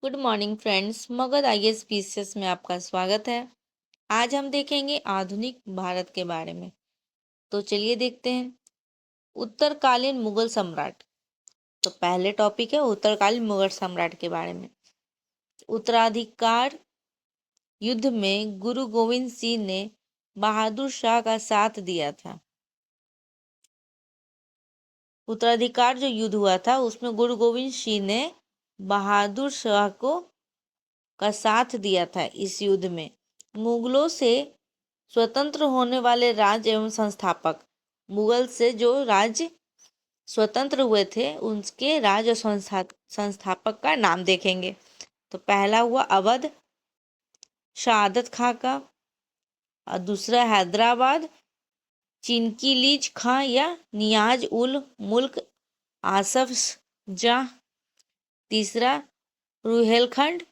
Good morning friends, Magadh IAS PCS में आपका स्वागत है। आज हम देखेंगे आधुनिक भारत के बारे में। तो चलिए देखते हैं। उत्तरकालीन मुगल सम्राट। तो पहले टॉपिक है उत्तरकालीन मुगल सम्राट के बारे में। उत्तराधिकार युद्ध में गुरु गोविंद सिंह ने बहादुर शाह का साथ दिया था। उत्तराधिकार जो युद्ध हुआ था उसमें गुरु गोविंद सिंह ने बहादुर शाह का साथ दिया था। इस युद्ध में मुगलों से स्वतंत्र होने वाले राज्य एवं संस्थापक, मुगल से जो राज्य स्वतंत्र हुए थे उनके राज्य और संस्थापक का नाम देखेंगे। तो पहला हुआ अवध, शहादत खां का, और दूसरा हैदराबाद, चिनकिलीज खां या नियाज उल मुल्क आसफ जहाँ, तीसरा रुहेलखंड,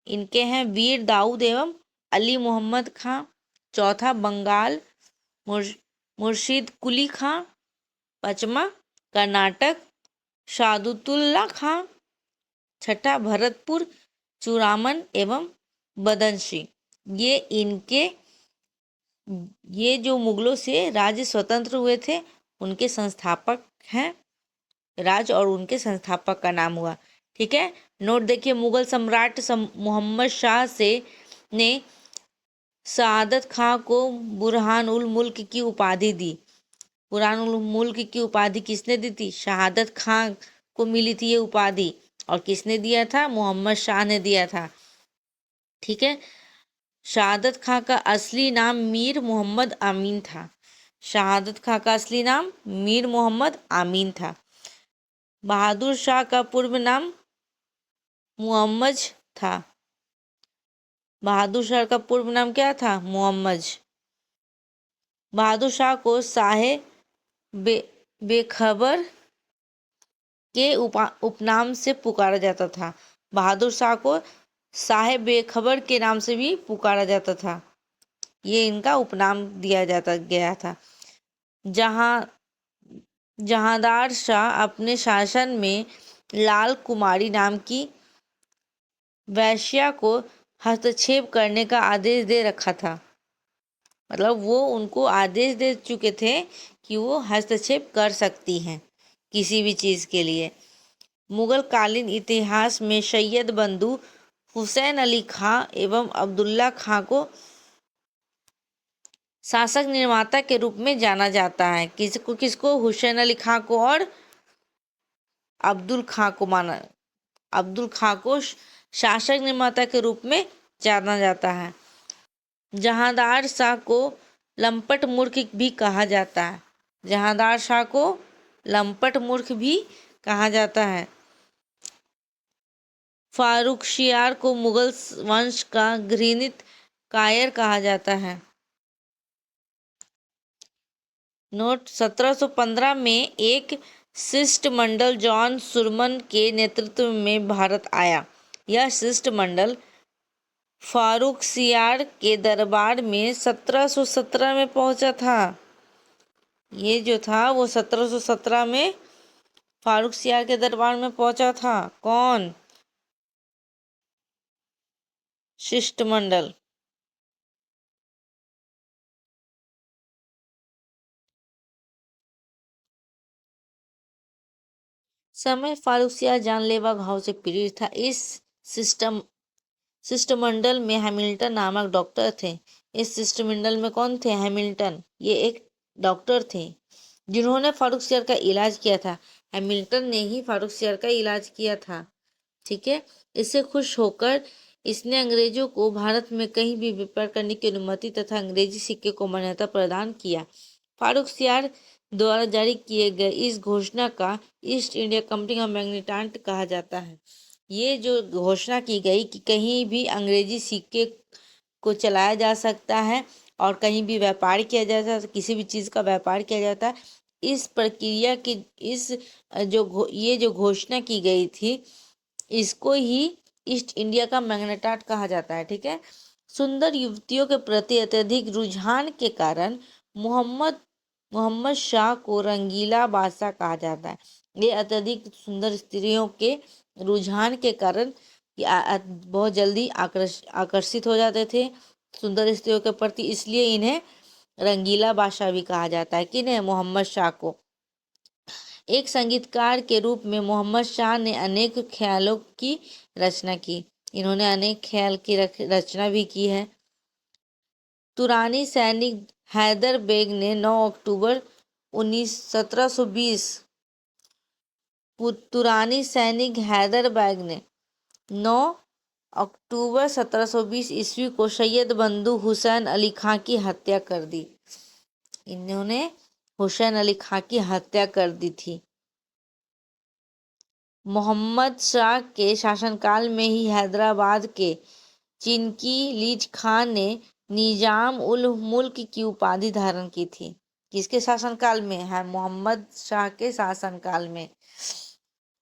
इनके हैं वीर दाऊद एवं अली मोहम्मद खां, चौथा बंगाल मुर्शिद कुली खां, पांचवा कर्नाटक शादुतुल्ला खां, छठा भरतपुर चूड़ामन एवं बदनशी। ये जो मुगलों से राज्य स्वतंत्र हुए थे उनके संस्थापक हैं। राज्य और उनके संस्थापक का नाम हुआ। ठीक है, नोट देखिए। मुगल सम्राट मोहम्मद शाह ने सआदत खां को बुरहान उल मुल्क की उपाधि दी। बुरहान उल मुल्क की उपाधि किसने दी थी? शहादत खां को मिली थी ये उपाधि। और किसने दिया था? मोहम्मद शाह ने दिया था। ठीक है, शहादत खां का असली नाम मीर मोहम्मद आमीन था। शहादत खां का असली नाम मीर मोहम्मद आमीन था। बहादुर शाह का पूर्व नाम मुअम्मज था। बहादुर शाह का पूर्व नाम क्या था? मुअम्मज। बहादुर शाह को शाहे बेखबर के उपनाम से पुकारा जाता था। बहादुर शाह को शाहे बेखबर के नाम से भी पुकारा जाता था। ये इनका उपनाम दिया जाता गया था। जहांदार शाह अपने शासन में लाल कुमारी नाम की वैश्या को हस्तक्षेप करने का आदेश दे रखा था। मतलब वो उनको आदेश दे चुके थे कि वो हस्तक्षेप कर सकती हैं किसी भी चीज़ के लिए। मुगल कालीन इतिहास में सैयद बंधु हुसैन अली खां एवं अब्दुल्ला खां को शासक निर्माता के रूप में जाना जाता है। किसको? हुसैन अली खां को और अब्दुल खां को शासक निर्माता के रूप में जाना जाता है। जहांदार शाह को लंपट मूर्ख भी कहा जाता है। जहांदार शाह को लंपट मूर्ख भी कहा जाता है। फारुखशियार को मुगल वंश का घृणित कायर कहा जाता है। नोट, 1715 में एक शिष्टमंडल जॉन सुरमन के नेतृत्व में भारत आया। यह शिष्टमंडल फारुखशियार के दरबार में 1717 में पहुंचा था। ये जो था वो 1717 में फारुखशियार के दरबार में पहुंचा था। कौन? शिष्टमंडल। समय फारुखशियार जानलेवा घाव से पीड़ित था। इस शिष्टमंडल में हैमिल्टन नामक डॉक्टर थे। इस शिष्टमंडल में कौन थे? हैमिल्टन। ये एक डॉक्टर थे जिन्होंने फारुखशियार का इलाज किया था। हैमिल्टन ने ही फारुखशियार का इलाज किया था। ठीक है, इससे खुश होकर इसने अंग्रेजों को भारत में कहीं भी व्यापार करने की अनुमति तथा अंग्रेजी सिक्के को मान्यता प्रदान किया। फारुखशियार द्वारा जारी किए गए इस घोषणा का ईस्ट इंडिया कंपनी का मैग्नेटांट कहा जाता है। ये जो घोषणा की गई कि कहीं भी अंग्रेजी सिक्के को चलाया जा सकता है और कहीं भी व्यापार किया जाता है, किसी भी चीज़ का व्यापार किया जाता है, इस प्रक्रिया की ये जो घोषणा की गई थी इसको ही ईस्ट इंडिया का मैग्नेटाट कहा जाता है। ठीक है, सुंदर युवतियों के प्रति अत्यधिक रुझान के कारण मोहम्मद शाह को रंगीला बादशाह कहा जाता है। ये अत्यधिक सुंदर स्त्रियों के रुझान के कारण कि बहुत जल्दी आकर्षित हो जाते थे सुंदर स्त्रियों के प्रति, इसलिए इन्हें रंगीला बादशाह भी कहा जाता है। किन्हें? मोहम्मद शाह को। एक संगीतकार के रूप में मोहम्मद शाह ने अनेक ख्यालों की रचना की। इन्होंने अनेक ख्याल की रचना भी की है। तुरानी सैनिक हैदर बेग ने 9 अक्टूबर 1720 तुरानी सैनिक हैदर बेग ने 9 अक्टूबर 1720 ईस्वी को सैयद बंधु हुसैन अली खां की हत्या कर दी। इन्होंने हुसैन अली खां की हत्या कर दी थी। मोहम्मद शाह के शासनकाल में ही हैदराबाद के चिनकी लीज खान ने निजाम उल मुल्क की उपाधि धारण की थी। किसके शासनकाल में? है मोहम्मद शाह के शासनकाल में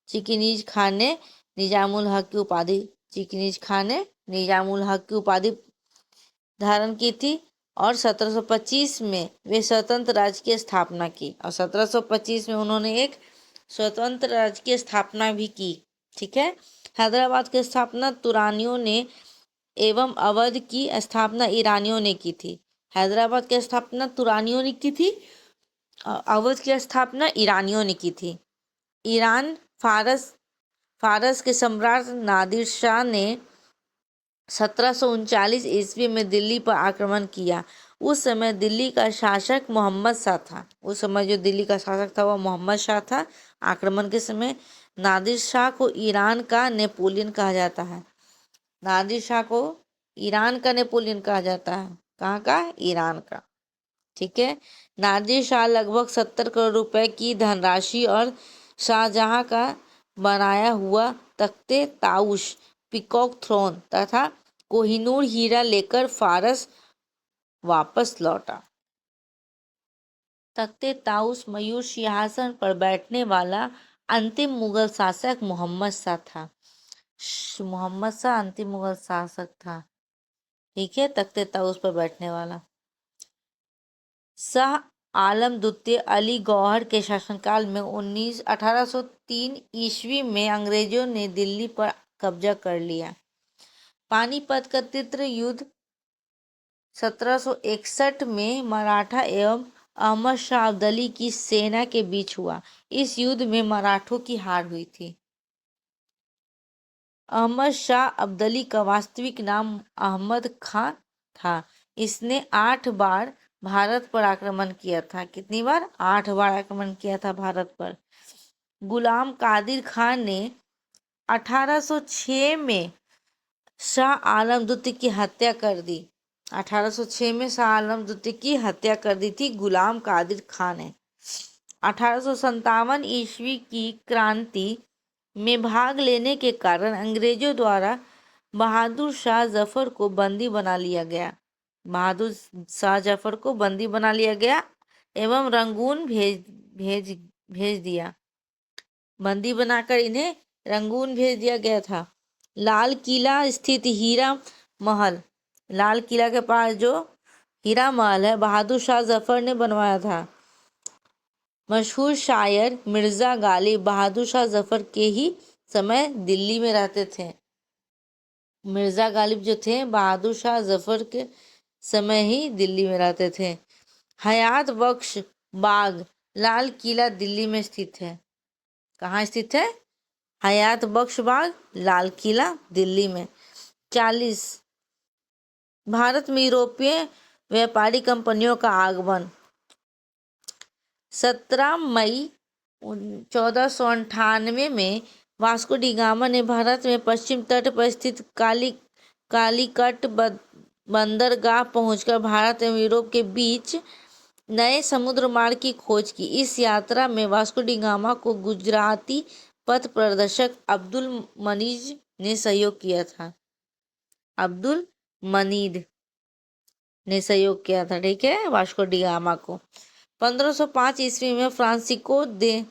चिकिनीज खान ने निजामुल हक की उपाधि चिकिनीज खान ने निजामुल हक की उपाधि धारण की थी। और 1725 में वे स्वतंत्र राज्य की स्थापना की। और 1725 में उन्होंने एक स्वतंत्र राज्य की स्थापना भी की। ठीक है। हैदराबाद की स्थापना तुरानियों ने एवं अवध की स्थापना ईरानियों ने की थी। हैदराबाद की स्थापना तुरानियों ने की थी, अवध की स्थापना ईरानियों ने की थी। ईरान फारस के सम्राट नादिर शाह ने 1739 ईस्वी में दिल्ली पर आक्रमण किया। उस समय दिल्ली का शासक मोहम्मद शाह था। उस समय जो दिल्ली का शासक था वह मोहम्मद शाह था। आक्रमण के समय नादिर शाह को ईरान का नेपोलियन कहा जाता है। नादिर शाह को ईरान का नेपोलियन कहा जाता है। कहाँ का? ईरान का। ठीक है। नादिर शाह लगभग 70 करोड़ रुपए की धनराशि और शाहजहां का बनाया हुआ तख्ते ताउश, पीकॉक थ्रोन तथा कोहिनूर हीरा लेकर फारस वापस लौटा। तख्ते ताउस मयूर सिंहासन पर बैठने वाला अंतिम मुगल शासक मोहम्मद शाह था। मोहम्मद शाह अंतिम मुगल शासक था। ठीक है। तख्ते ताउस पर बैठने वाला। शाह आलम द्वितीय अली गौहर के शासनकाल में 1803 ईस्वी में अंग्रेजों ने दिल्ली पर कब्जा कर लिया। पानीपत का तीव्र युद्ध 1761 में मराठा एवं अहमद शाह अब्दाली की सेना के बीच हुआ। इस युद्ध में मराठों की हार हुई थी। अहमद शाह अब्दाली का वास्तविक नाम अहमद खां था। इसने 8 बार भारत पर आक्रमण किया था। कितनी बार? 8 बार आक्रमण किया था भारत पर। गुलाम कादिर खान ने 1806 में शाह आलम द्वितीय की हत्या कर दी। 1806 में शाह आलम द्वितीय की हत्या कर दी थी गुलाम कादिर खान ने। 1857 ईस्वी की क्रांति में भाग लेने के कारण अंग्रेजों द्वारा बहादुर शाह जफर को बंदी बना लिया गया। बहादुर शाह जफर को बंदी बना लिया गया एवं रंगून भेज दिया। बंदी बनाकर इन्हें रंगून भेज दिया गया था। लाल किला स्थित हीरा महल, लाल किला के पास जो हीरा महल है, बहादुर शाह जफर ने बनवाया था। मशहूर शायर मिर्जा गालिब बहादुर शाह जफर के ही समय दिल्ली में रहते थे। मिर्जा गालिब जो थे बहादुर शाह जफर के समय ही दिल्ली में रहते थे। हयात बख्श बाग लाल किला दिल्ली में स्थित है। कहाँ स्थित है? हयात बख्श बाग लाल किला दिल्ली में। 40 भारत में यूरोपीय व्यापारी कंपनियों का आगमन। 17 मई 1498 में वास्को डी गामा ने भारत में पश्चिम तट पर स्थित कालीकट बंदरगाह पहुंचकर भारत एवं यूरोप के बीच नए समुद्र मार्ग की खोज की। इस यात्रा में वास्को डी गामा को गुजराती पथ प्रदर्शक अब्दुल मनीज ने सहयोग किया था। अब्दुल मनीद ने सहयोग किया था। ठीक है। वास्को डी गामा को 1505 ईस्वी में फ्रांसिस्को दे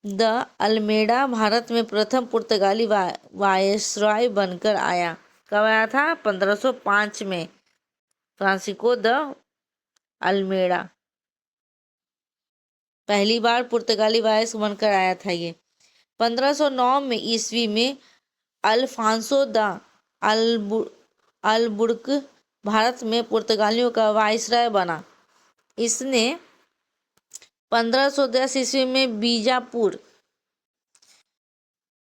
द अल्मेडा भारत में प्रथम पुर्तगाली वायसरॉय बनकर आया। कब आया था? 1505 में फ्रांसिस्को द अल्मेडा पहली बार पुर्तगाली वायस बनकर आया था। ये 1509 में ईस्वी में अल्फांसो द अलबुर्क भारत में पुर्तगालियों का वाइसराय बना। इसने 1510 ईस्वी में बीजापुर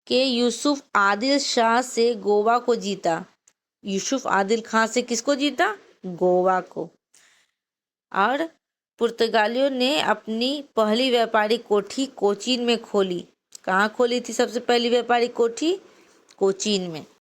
के यूसुफ आदिल शाह से गोवा को जीता। यूसुफ आदिल खां से किसको जीता? गोवा को। और पुर्तगालियों ने अपनी पहली व्यापारिक कोठी कोचीन में खोली। कहाँ खोली थी सबसे पहली व्यापारिक कोठी? कोचीन में।